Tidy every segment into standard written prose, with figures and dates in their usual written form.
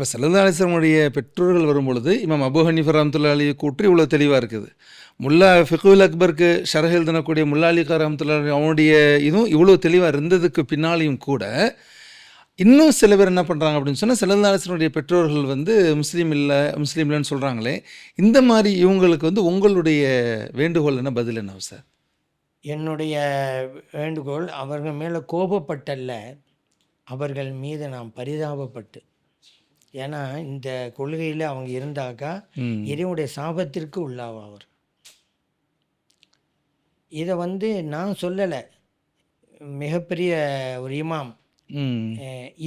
இப்போ ஸல்லல்லாஹு அலைஹி வஸல்லமுடைய பெற்றோர்கள் வரும்பொழுது இமாம் அபூ ஹனீஃபா ரஹ்மத்துல்லாஹி அலைஹி கூற்று இவ்வளோ தெளிவாக இருக்குது. முல்லா ஃபிக்ஹுல் அக்பருக்கு ஷரஹ் எழுதினக்கூடிய முல்லா அலி கான் ரஹ்மத்துல்லாஹி அலைஹி அவனுடைய இதுவும் இவ்வளோ தெளிவாக இருந்ததுக்கு பின்னாலேயும் கூட இன்னும் சில பேர் என்ன பண்ணுறாங்க அப்படின்னு சொன்னால், ஸல்லல்லாஹு அலைஹி வஸல்லமுடைய பெற்றோர்கள் வந்து முஸ்லீம் இல்லைன்னு சொல்கிறாங்களே, இந்த மாதிரி இவங்களுக்கு வந்து உங்களுடைய வேண்டுகோள் என்ன, பதில் என்ன சார்? என்னுடைய வேண்டுகோள், அவர்கள் மேலே கோபப்பட்டல்ல, அவர்கள் மீது நாம் பரிதாபப்பட்டு. ஏன்னா இந்த கொள்கையில் அவங்க இருந்தாக்கா இறைவனுடைய சாபத்திற்கு உள்ளாவார். இதை வந்து நான் சொல்லலை, மிகப்பெரிய ஒரு இமாம்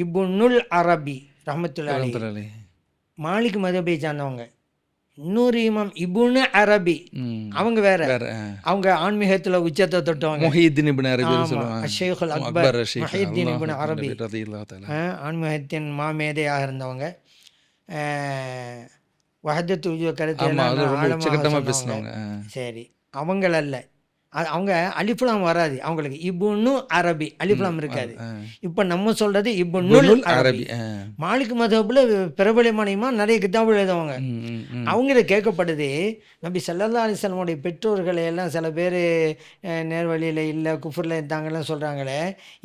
இப்னுல் அரபி ரஹ்மத்துல்லாஹி அலைஹி, மாலிக் மதபை சார்ந்தவங்க. இன்னொரு இமாம் இப்னு அரபி, அவங்க வேற, அவங்க ஆன்மீகத்தில் உச்சத்தை தொட்டவங்க. முஹியுத்தீன் இப்னு அரபி சொல்லுவாங்க. ஷேகுல் அக்பர் முஹியுத்தீன் இப்னு அரபி, ஆன்மீகத்தின் மாமேதையாக இருந்தவங்க. வஹதத்து வஜூத் கருத்து. சரி, அவங்களல்ல, அவங்க அலிஃப்லாம் வராது அவங்களுக்கு, இப்னு அரபி அலிஃப்லாம் இருக்காது. இப்போ நம்ம சொல்றது இப்னுல் அரபி. மாலிக் மதஹ்பில் பிரபலமானமா நிறைய கிதாபுகள் எழுதுவாங்க. அவங்கள கேட்கப்படுது, நபி ஸல்லல்லாஹு அலைஹி வஸல்லமுடைய பெற்றோர்களை எல்லாம் சில பேர் நேர்வழியில் இல்லை குஃபுரில் இருந்தாங்கலாம் சொல்கிறாங்களே,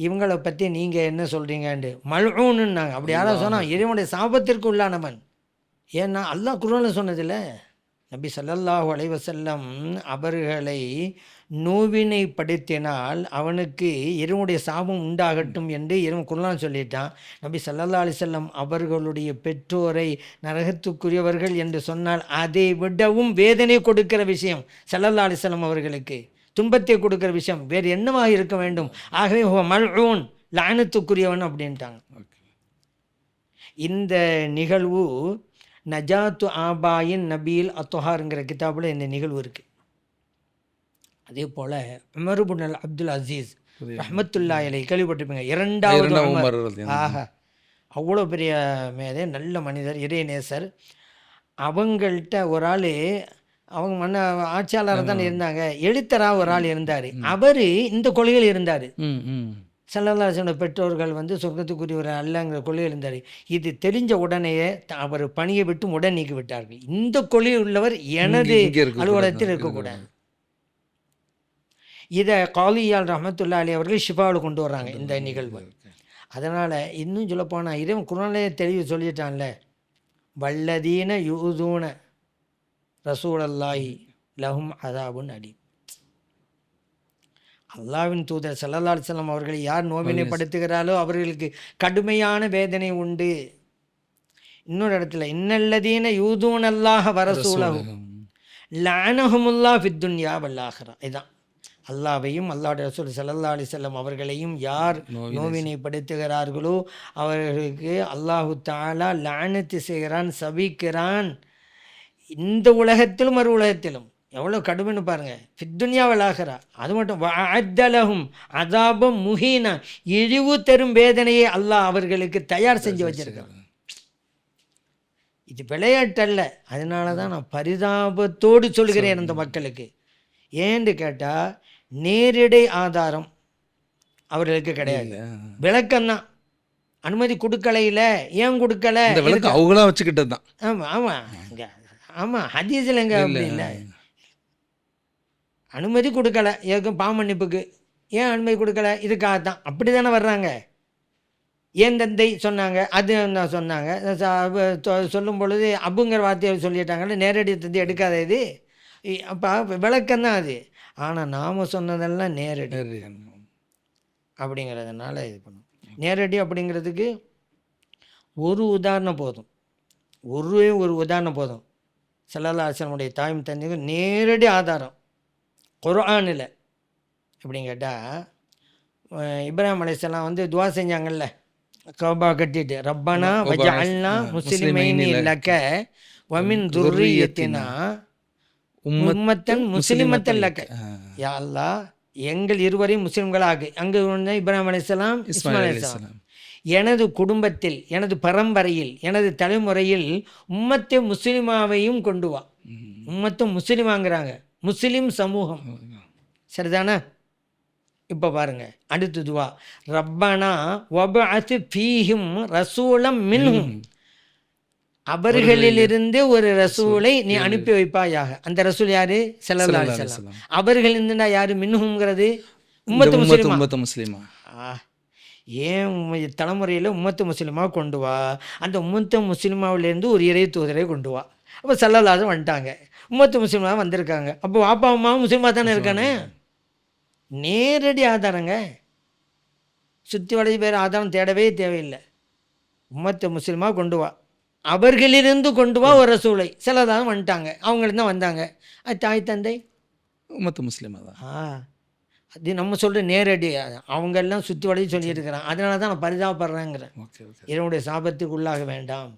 இவங்களை பற்றி நீங்கள் என்ன சொல்கிறீங்கன்ட்டு. மல்ஊனுன்னாங்க. அப்படி யாராவது சொன்னால் இறைவனுடைய சாபத்திற்கு உள்ளானவன். ஏன்னா அல்லாஹ் குர்ஆனில் சொன்னதில்ல, நபி ஸல்லல்லாஹு அலைஹி வஸல்லம் அவர்களை நோவினைப்படுத்தினால் அவனுக்கு இறைவனுடைய சாபம் உண்டாகட்டும் என்று இறைவன் குர்ஆன் சொல்லிட்டான். நபி ஸல்லல்லாஹு அலைஹி வஸல்லம் அவர்களுடைய பெற்றோரை நரகத்துக்குரியவர்கள் என்று சொன்னால் அதை விடவும் வேதனை கொடுக்கிற விஷயம் ஸல்லல்லாஹு அலைஹி வஸல்லம் அவர்களுக்கு துன்பத்தை கொடுக்கிற விஷயம் வேறு என்னவாக இருக்க வேண்டும்? ஆகவே மல்ஊன், லானத்துக்குரியவன் அப்படின்ட்டாங்க. இந்த நிகழ்வு நஜாத்து ஆபாயின் நபீல் அத்துஹாருங்கிற கிதாபில் இந்த நிகழ்வு இருக்குது. அதே போல் உமர் இப்னு அப்துல் அசீஸ் ரஹ்மத்துல்லாஹி அலைஹி கேள்விப்பட்டிருப்பீங்க, இரண்டாவது உமர். ஆஹா, அவ்வளோ பெரிய மேதை, நல்ல மனிதர், இறைநேசர். அவங்கள்ட்ட ஒரு ஆள், அவங்க ஆட்சியாளராக தான் இருந்தாங்க, எழுத்தராக ஒரு ஆள் இருந்தார். அவர் இந்த கொள்கையில் இருந்தார். ஸல்லல்லாஹு அலைஹி வஸல்லம் பெற்றோர்கள் வந்து சொர்க்கத்துக்குரியவர் அல்லங்கிற கொள்கை இருந்தார். இது தெரிஞ்ச உடனேயே அவர் பணியை விட்டு உடன் நீக்கி விட்டார்கள். இந்த கொள்கை உள்ளவர் எனது அலுவலகத்தில் இருக்கக்கூடாது. இதை காலியால் ரஹ்மத்துல்லாஹி அலைஹி அவர்கள் ஷிஃபாவில் கொண்டு வர்றாங்க இந்த நிகழ்வு. அதனால் இன்னும் சொல்லப்போனால் இறைவன் குர்ஆனிலே தெளிவு சொல்லிட்டான்ல, வல்லதீன யூதூன ரசூலல்லாஹி லஹும் அதாபுன் அலீம். அல்லாஹ்வின் தூதர் ஸல்லல்லாஹு அலைஹி வஸல்லம் அவர்களை யார் நோவினைப்படுத்துகிறாரோ அவர்களுக்கு கடுமையான வேதனை உண்டு. இன்னொரு இடத்துல இன்னல்லதீன யூதூனல்லாஹ வரசூலஹு லஅனஹுமுல்லாஹ் ஃபித்துன்யா வல் ஆখিরা. இதுதான் அல்லாஹ்வையும் அல்லாஹ்வுடைய ரசூல் ஸல்லல்லாஹு அலைஹி வஸல்லம் அவர்களையும் யார் நோவினைப்படுத்துகிறார்களோ அவர்களுக்கு அல்லாஹு தஆலா லஅனத்து செய்கிறான், சபிக்கிறான், இந்த உலகத்திலும் மறு உலகத்திலும். எவ்வளோ கடுமைன்னு பாருங்கள், ஃபித்துன்யா வல் ஆখিরা. அது மட்டும் வஅத்தலஹும் அஸாபம் முஹீனா, இழிவு தரும் வேதனையை அல்லாஹ் அவர்களுக்கு தயார் செஞ்சு வச்சிருக்கான். இது விளையாட்டல்ல. அதனால தான் நான் பரிதாபத்தோடு சொல்கிறேன் அந்த மக்களுக்கு. ஏன்னு கேட்டால் நேரடி ஆதாரம் அவர்களுக்கு கிடையாது, விளக்கம்தான். அனுமதி கொடுக்கலையில, ஏன் கொடுக்கல, அவங்களா வச்சுக்கிட்டது தான். ஆமாம் ஆமாம் ஆமாம், ஹதீஸில் எங்கே அப்படி இல்லை, அனுமதி கொடுக்கலை ஏற்கும் பாவமன்னிப்புக்கு. ஏன் அனுமதி கொடுக்கலை? இதுக்காகத்தான். அப்படி தானே வர்றாங்க. ஏன் தந்தை சொன்னாங்க, அது நான் சொன்னாங்க, சொல்லும் பொழுது அப்புங்கிற வார்த்தையை சொல்லிட்டாங்கன்னு நேரடி தந்தை எடுக்காத இது. அப்போ விளக்கம்தான் அது. ஆனால் நாம் சொன்னதெல்லாம் நேரடி அப்படிங்கிறதுனால இது பண்ணும். நேரடி அப்படிங்கிறதுக்கு ஒரு உதாரணம் போதும், ஒரு உதாரணம் போதும். ஸல்லல்லாஹு அலைஹி வஸல்லம் தாயும் தந்தைக்கும் நேரடி ஆதாரம் குர்ஆனில். எப்படின்னு கேட்டால், இப்ராஹிம் அலைஹிஸ்ஸலாம் வந்து துவா செஞ்சாங்கல்ல, கௌபா கட்டிட்டு, ரப்பனா வஜஅல்னா முஸ்லிமைனி லக வமின் துர்ரியத்தினா உம்மத்தன் முஸ்லிமத்தன் லக. யா அல்லாஹ், எங்கள் இருவரையும் முஸ்லிம்களாக. அங்கே இப்ராஹிம் அலைஹிஸ்ஸலாம், இஸ்மாயில் அலைஹிஸ்ஸலாம், எனது குடும்பத்தில், எனது பரம்பரையில், எனது தலைமுறையில் உம்மத்தை முஸ்லிமாவையும் கொண்டு வா. உம்மத்தும் முஸ்லிமாங்கிறாங்க, முஸ்லிம் சமூகம், சரிதானே? இப்போ பாருங்க, அடுத்து துவா, ரப்பனா வபஅத் ஃபீஹிம் ரசூலம் மின்ஹும், அவர்களிலிருந்து ஒரு ரசூலை நீ அனுப்பி வைப்பாயாக. அந்த ரசூல் யாரு? ஸல்லல்லாஹு அலைஹி வஸல்லம். அவர்களிருந்துனா யாரு? மின்ஹும்ங்கிறது உம்மத்து முஸ்லிமா. உம்மத்து முஸ்லிமா. ஏன் தலைமுறையில் உம்மத்து முஸ்லிமா கொண்டு வா. அந்த உம்மத்து முஸ்லிமாவிலேருந்து ஒரு இறை தூதரை கொண்டு வா. அப்போ ஸல்லல்லாஹு வந்துட்டாங்க, உம்மத்து முஸ்லிமா வந்திருக்காங்க. அப்போ அப்பா அம்மாவும் முஸ்லிமா தானே இருக்கானே. நேரடி ஆதாரங்க, சுற்றி வளைச்சி பேர் ஆதாரம் தேடவே தேவையில்லை. உம்மத்து முஸ்லிமா கொண்டு வா, அவர்களிலிருந்து கொண்டு வா ஒரு ரசூலை. ஸல்லல்லாஹு வந்துட்டாங்க, அவங்களுக்கு தான் வந்தாங்க. அது தாய் தந்தை உம்மத்து முஸ்லிமா தான். அது நம்ம சொல்கிற நேரடி. அவங்கெல்லாம் சுற்றி வளைச்சி சொல்லியிருக்கிறான். அதனால தான் நான் பரிதாபப்படுறேங்கிறேன். Okay okay. இதனுடைய சாபத்துக்கு உள்ளாக வேண்டாம்.